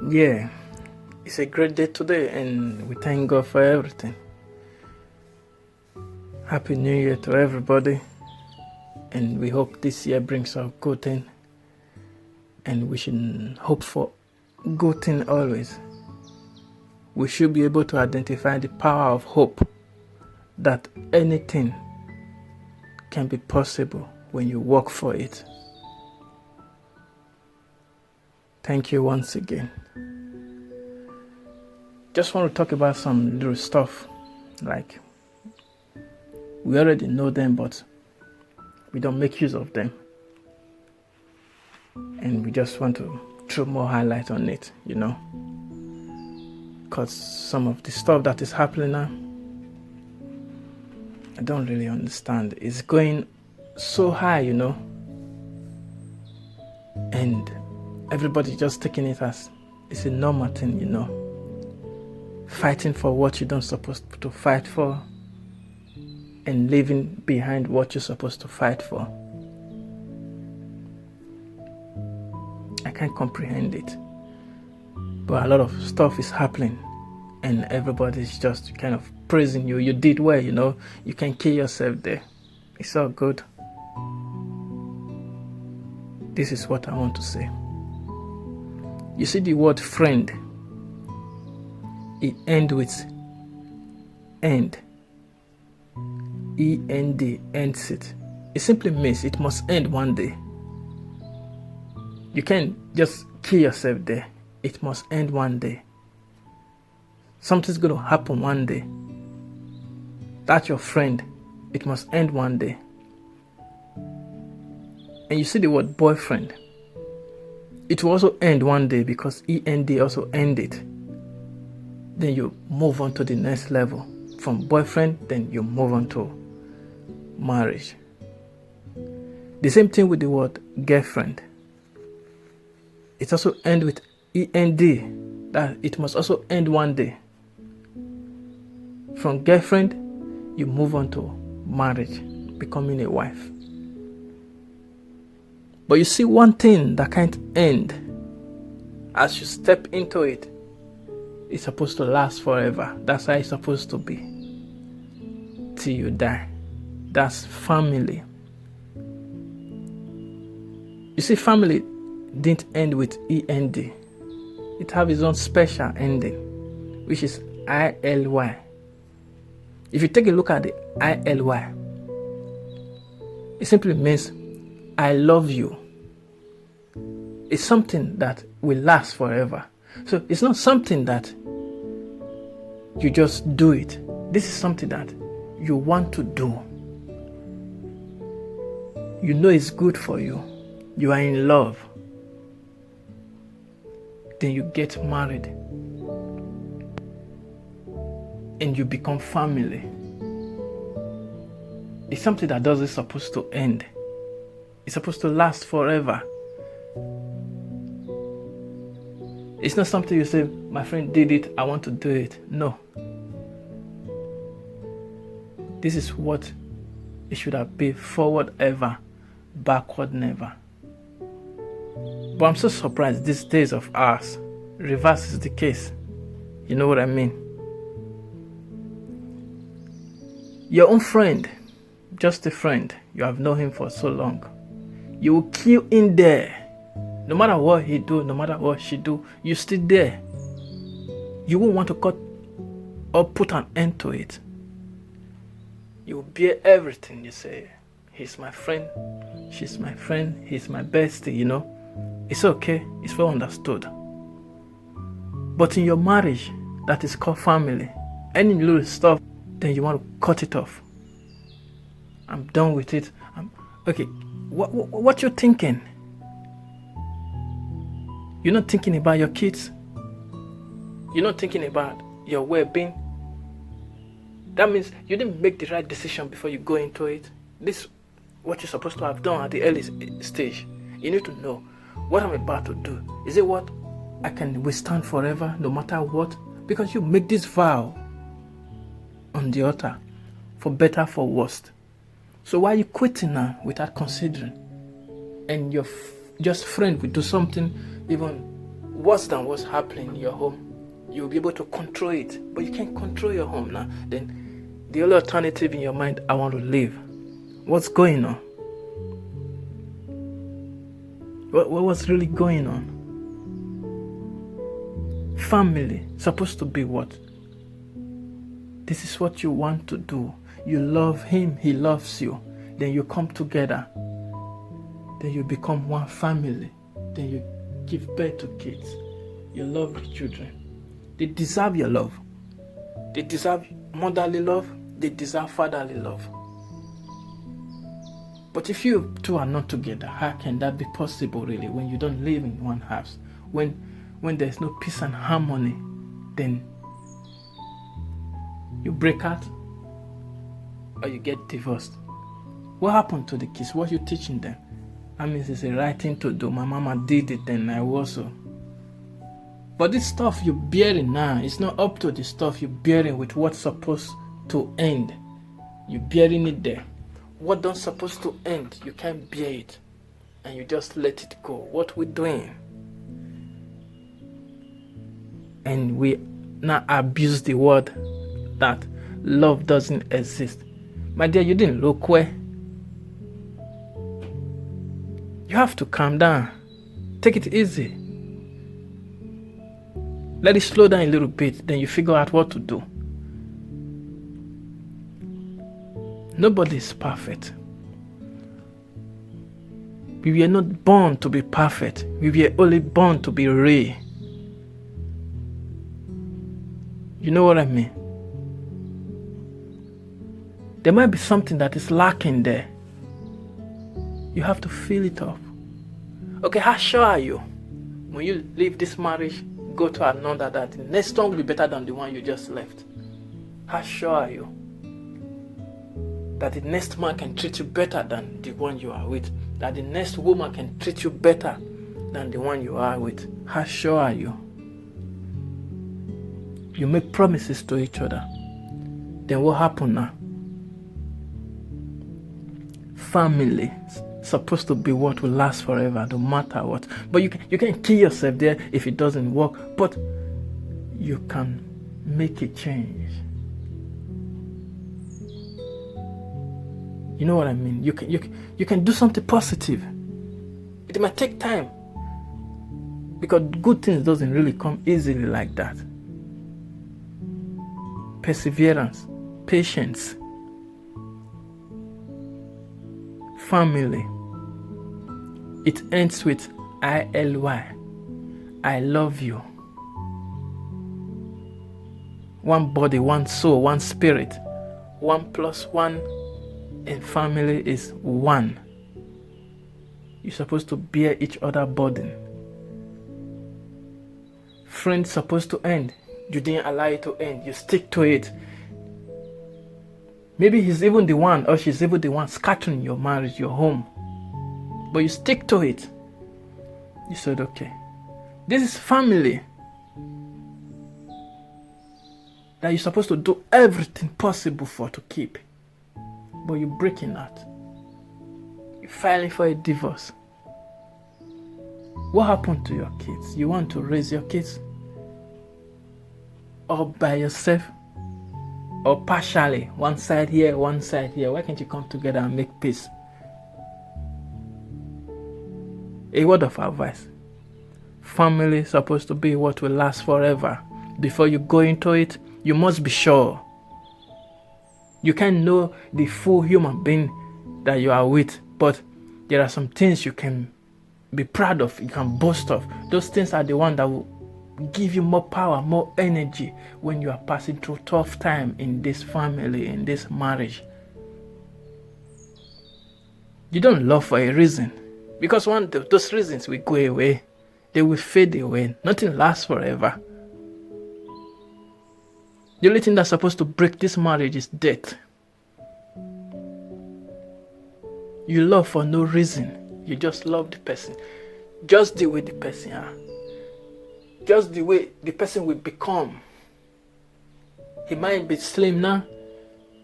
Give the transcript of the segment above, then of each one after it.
Yeah, it's a great day today, and we thank God for everything. Happy New Year to everybody, and we hope this year brings out good thing, and we should hope for good thing always. We should be able to identify the power of hope, that anything can be possible when you work for it. Thank you once again. Just want to talk about some little stuff, like we already know them, but we don't make use of them. And we just want to throw more highlight on it, because some of the stuff that is happening now, I don't really understand. It's going so high, and everybody just taking it as it's a normal thing, fighting for what you don't supposed to fight for, and leaving behind what you're supposed to fight for. I can't comprehend it, but a lot of stuff is happening, and everybody's just kind of praising you. You did well, you can kill yourself there. It's all good. This is what I want to say. You see the word friend, it ends with end. END, ends it. It simply means it must end one day. You can't just kill yourself there. It must end one day. Something's going to happen one day. That's your friend. It must end one day. And you see the word boyfriend. It will also end one day, because END also end it. Then you move on to the next level. From boyfriend, then you move on to marriage. The same thing with the word girlfriend. It also ends with END. That it must also end one day. From girlfriend, you move on to marriage, becoming a wife. But you see one thing that can't end. As you step into it, it's supposed to last forever. That's how it's supposed to be, till you die. That's family. You see, family didn't end with END. It have its own special ending, which is ILY. If you take a look at the ILY, it simply means I love you. It's something that will last forever. So it's not something that you just do it. This is something that you want to do. You know it's good for you. You are in love. Then you get married. And you become family. It's something that doesn't supposed to end. It's supposed to last forever. It's not something you say, my friend did it, I want to do it. No. This is what it should have been: forward ever, backward never. But I'm so surprised these days of ours, reverse is the case. You know what I mean? Your own friend, just a friend, you have known him for so long, you will kill in there. No matter what he do, no matter what she do, you still there. You won't want to cut or put an end to it. You will bear everything. You say, he's my friend, she's my friend, he's my bestie, It's okay, it's well understood. But in your marriage, that is called family, any little stuff, then you want to cut it off. I'm done with it. Okay, what you thinking? You're not thinking about your kids. You're not thinking about your well-being. That means you didn't make the right decision before you go into it. This is what you're supposed to have done at the early stage. You need to know what I'm about to do. Is it what I can withstand forever, no matter what? Because you make this vow on the altar, for better, for worse. So why are you quitting now without considering? And your just friend will do something even worse than what's happening in your home. You'll be able to control it, but you can't control your home now. Then the only alternative in your mind, I want to leave. What's going on? What was really going on? Family supposed to be what? This is what you want to do. You love him, he loves you. Then you come together. Then you become one family. Then you give birth to kids. You love the children. They deserve your love. They deserve motherly love. They deserve fatherly love. But if you two are not together, how can that be possible really when you don't live in one house? When there's no peace and harmony, then you break out or you get divorced. What happened to the kids? What are you teaching them? I mean, it's the right thing to do. My mama did it and I also. But this stuff you're bearing now, it's not up to the stuff you're bearing with what's supposed to end. You're bearing it there. What don't supposed to end, you can't bear it. And you just let it go. What we're doing? And we now abuse the word that love doesn't exist. My dear, you didn't look where. You have to calm down. Take it easy. Let it slow down a little bit, then you figure out what to do. Nobody is perfect. We were not born to be perfect. We were only born to be real. You know what I mean? There might be something that is lacking there. You have to fill it up. Okay, how sure are you? When you leave this marriage, go to another, that the next one will be better than the one you just left? How sure are you that the next man can treat you better than the one you are with? That the next woman can treat you better than the one you are with? How sure are you? You make promises to each other. Then what happened now? Family supposed to be what will last forever, no matter what. But you can kill yourself there if it doesn't work. But you can make a change. You know what I mean? You can do something positive. It might take time, because good things doesn't really come easily like that. Perseverance, patience, family. It ends with ILY. I love you. One body, one soul, one spirit. 1 + 1 in family is 1. You're supposed to bear each other burden. Friends supposed to end. You didn't allow it to end. You stick to it. Maybe he's even the one, or she's even the one scattering your marriage, your home. But you stick to it. You said, okay, this is family that you're supposed to do everything possible for to keep. But you're breaking out. You're filing for a divorce. What happened to your kids? You want to raise your kids all by yourself, or partially, one side here, one side here? Why can't you come together and make peace? A word of advice. Family is supposed to be what will last forever. Before you go into it, you must be sure. You can't know the full human being that you are with, but there are some things you can be proud of, you can boast of. Those things are the ones that will give you more power, more energy when you are passing through tough time in this family, in this marriage. You don't love for a reason, because those reasons will go away. They will fade away. Nothing lasts forever. The only thing that's supposed to break this marriage is death. You love for no reason. You just love the person. Just the way the person are. Just the way the person will become. He might be slim now.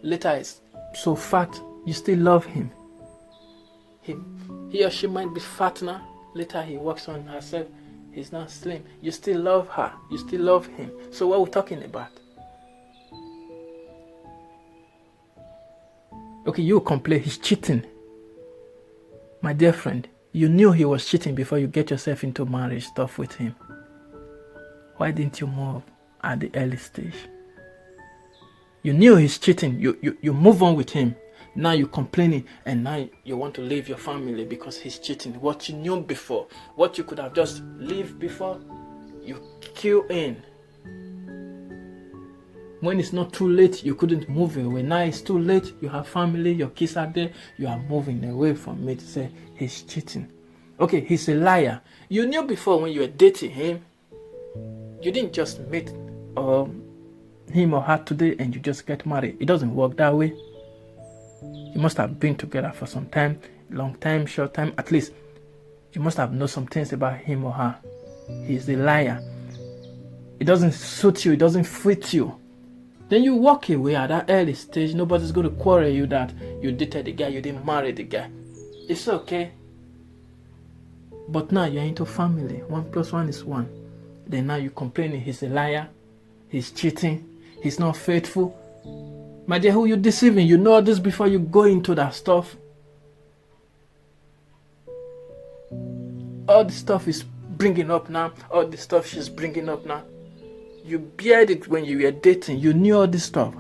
Later is so fat. You still love him. He or she might be fat now. Later he works on herself. He's not slim. You still love her. You still love him. So what are we talking about? Okay, you complain he's cheating. My dear friend, you knew he was cheating before you get yourself into marriage stuff with him. Why didn't you move at the early stage? You knew he's cheating. You move on with him. Now you're complaining and now you want to leave your family because he's cheating. What you knew before, what you could have just leave before, you queue in. When it's not too late, you couldn't move away. Now it's too late. You have family, your kids are there. You are moving away from me to say he's cheating. Okay, he's a liar. You knew before when you were dating him, you didn't just meet him or her today and you just get married. It doesn't work that way. You must have been together for some time, long time, short time, at least. You must have known some things about him or her. He's a liar. It doesn't suit you. It doesn't fit you. Then you walk away at that early stage. Nobody's going to quarrel you that you dated the guy, you didn't marry the guy. It's okay. But now you're into family. 1 + 1 is 1. Then now you're complaining he's a liar. He's cheating. He's not faithful. My dear, who you deceiving? You know this before you go into that stuff. All the stuff is bringing up now. All the stuff she's bringing up now. You beared it when you were dating. You knew all this stuff.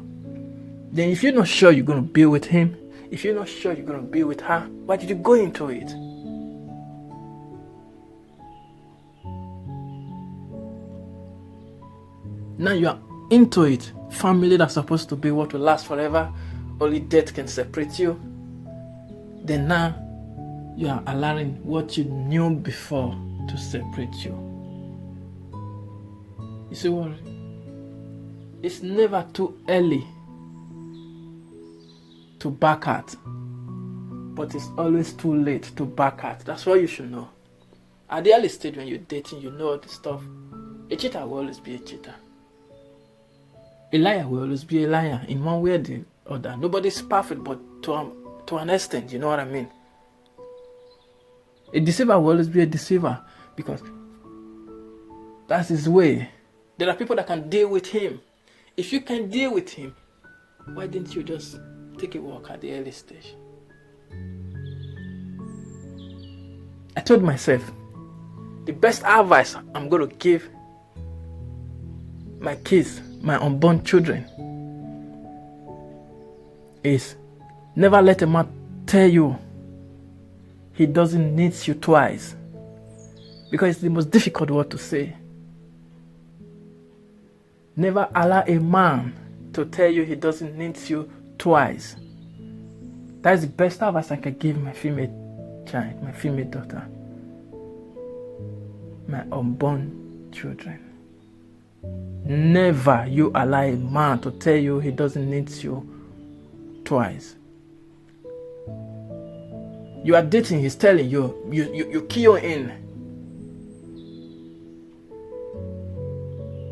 Then if you're not sure you're going to be with him, if you're not sure you're going to be with her, why did you go into it? Now you are into it. Family that's supposed to be what will last forever. Only death can separate you. Then now you are allowing what you knew before to separate you. You see what? It's never too early to back out. But it's always too late to back out. That's what you should know. At the early stage when you're dating, you know all this stuff. A cheater will always be a cheater. A liar will always be a liar in one way or the other. Nobody's perfect, but to an extent, you know what I mean? A deceiver will always be a deceiver because that's his way. There are people that can deal with him. If you can deal with him, why didn't you just take a walk at the early stage? I told myself, the best advice I'm going to give my kids, my unborn children, is never let a man tell you he doesn't need you twice, because it's the most difficult word to say. Never allow a man to tell you he doesn't need you twice. That's the best advice I can give my female child, my female daughter, my unborn children. Never you allow a man to tell you he doesn't need you twice. You are dating, he's telling you, you key in.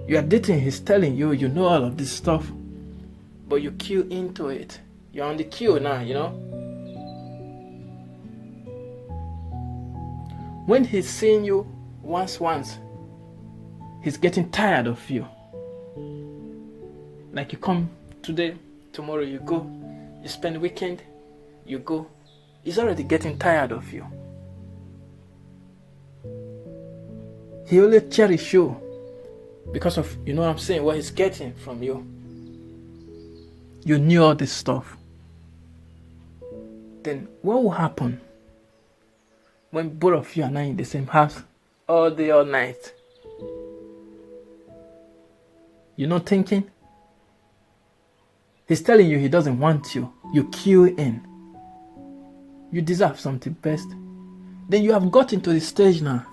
You are dating, he's telling you, you know all of this stuff, but you queue into it. You're on the queue now, you know. When he's seeing you once, he's getting tired of you. Like you come today, tomorrow you go, you spend the weekend, you go. He's already getting tired of you. He only cherishes you because of, you know what I'm saying, what he's getting from you. You knew all this stuff. Then what will happen when both of you are now in the same house all day, all night? You're not thinking? He's telling you he doesn't want you. You queue in. You deserve something best. Then you have got into the stage now.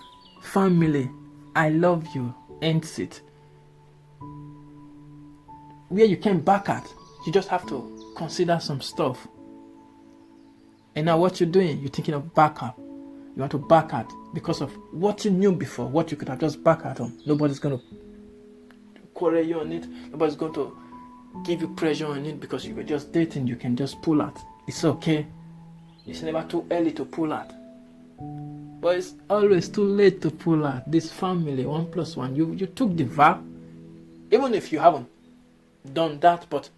Family, I love you, ends it. Where you can't back at. You just have to consider some stuff. And now what you're doing, you're thinking of backup. You want to back at because of what you knew before, what you could have just back at on. Nobody's going to quarrel you on it. Nobody's going to give you pressure on it because you were just dating. You can just pull out. It's okay. It's never too early to pull out. But it's always too late to pull out this family 1+1. You took the vow, even if you haven't done that, but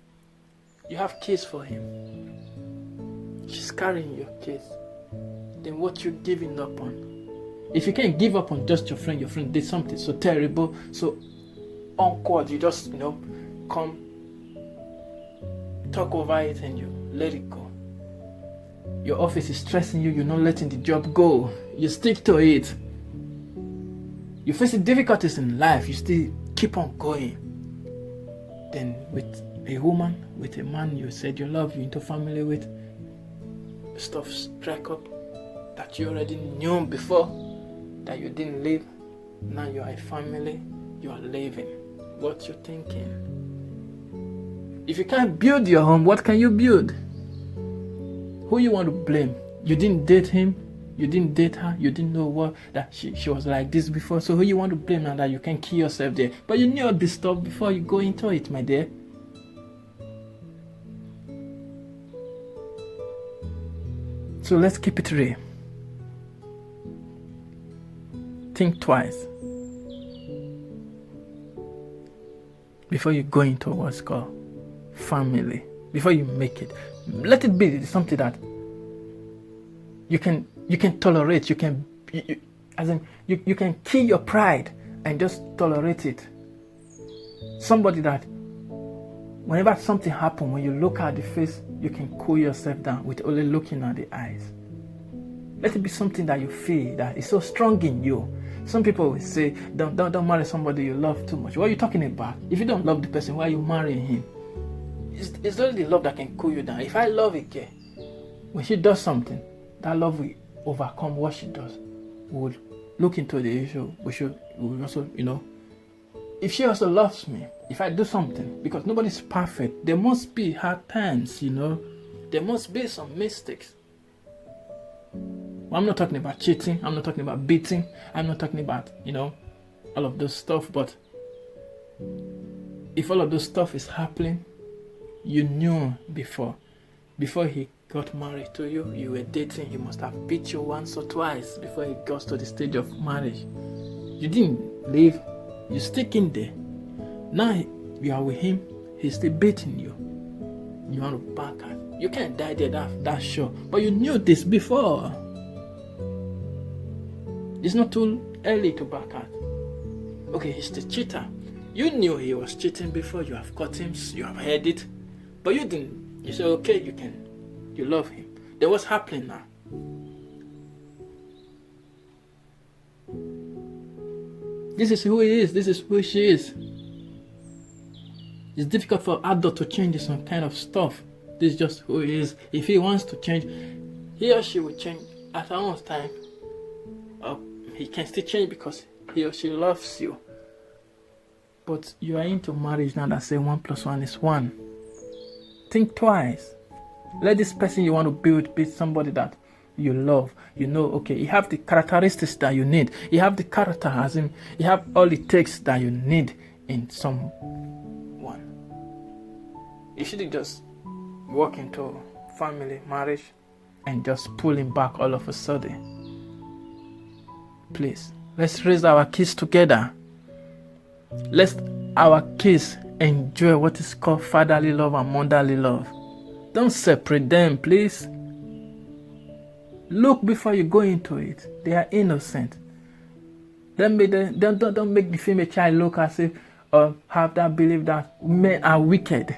you have kids for him. She's carrying your kids. Then what you giving up on? If you can't give up on just your friend did something so terrible, so awkward, you just come talk over it and you let it go. Your office is stressing you, you're not letting the job go. You stick to it. You face difficulties in life, you still keep on going. Then with a woman, with a man you said you love, you into family with, stuff strike up that you already knew before, that you didn't live. Now you are a family, you are living. What you thinking? If you can't build your home, what can you build? Who you want to blame? You didn't date him, you didn't date her, you didn't know what that she was like this before. So who you want to blame now that you can kill yourself there? But you knew all this stuff before you go into it, my dear. So let's keep it real. Think twice before you go into what's called family. Before you make it, let it be something that you can tolerate. You can kill your pride and just tolerate it. Somebody that whenever something happens, when you look at the face, you can cool yourself down with only looking at the eyes. Let it be something that you feel that is so strong in you. Some people will say, don't marry somebody you love too much. What are you talking about? If you don't love the person, why are you marrying him? It's only the love that can cool you down. If I love a girl, when she does something, that love will overcome what she does. We will look into the issue. We will also, if she also loves me, if I do something, because nobody's perfect, there must be hard times, there must be some mistakes. Well, I'm not talking about cheating, I'm not talking about beating, I'm not talking about, all of those stuff, but if all of those stuff is happening, you knew before he got married to you, you were dating, he must have beat you once or twice before he got to the stage of marriage. You didn't leave, you stick in there. Now you are with him, he's still beating you. You want to back out. You can't die there, that's sure. But you knew this before. It's not too early to back out. Okay, he's the cheater. You knew he was cheating before, you have caught him, you have heard it. But you didn't. You said, okay, you love him. Then what's happening now? This is who he is, this is who she is. It's difficult for adult to change some kind of stuff. This is just who he is. If he wants to change, he or she will change at her own time. Or he can still change because he or she loves you. But you are into marriage now that say 1+1 is 1. Think twice. Let this person you want to build be somebody that you love. Okay, you have the characteristics that you need. You have the character as in, you have all it takes that you need in someone. You shouldn't just walk into family, marriage, and just pull him back all of a sudden. Please, let's raise our kids together. Let our kids enjoy what is called fatherly love and motherly love. Don't separate them, please. Look before you go into it. They are innocent. Don't make the female child look as if or have that belief that men are wicked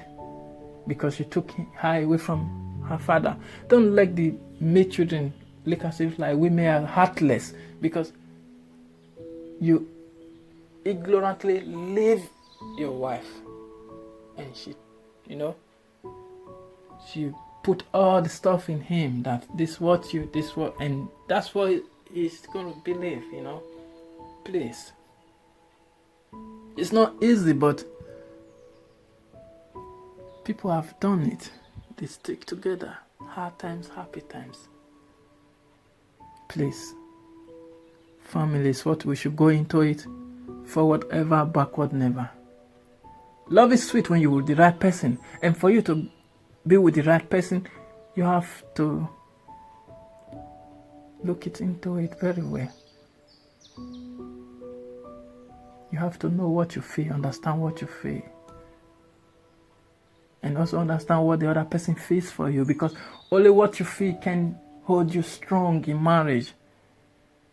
because she took her away from her father. Don't let the male children look as if like women are heartless because you ignorantly leave your wife and she put all the stuff in him that and that's what he's going to believe, Please. It's not easy, but people have done it. They stick together. Hard times, happy times. Please. Family is what we should go into it. Forward ever, backward never. Love is sweet when you're with the right person. And for you to be with the right person, you have to Look it into it very well. You have to know what you feel, understand what you feel. And also understand what the other person feels for you, because only what you feel can hold you strong in marriage.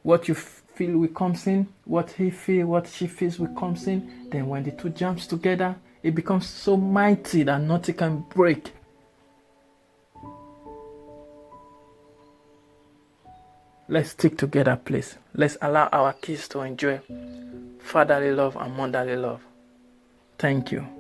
What you feel will comes in, what he feels, what she feels will comes in. Then when the two jumps together, it becomes so mighty that nothing can break. Let's stick together, please. Let's allow our kids to enjoy fatherly love and motherly love. Thank you.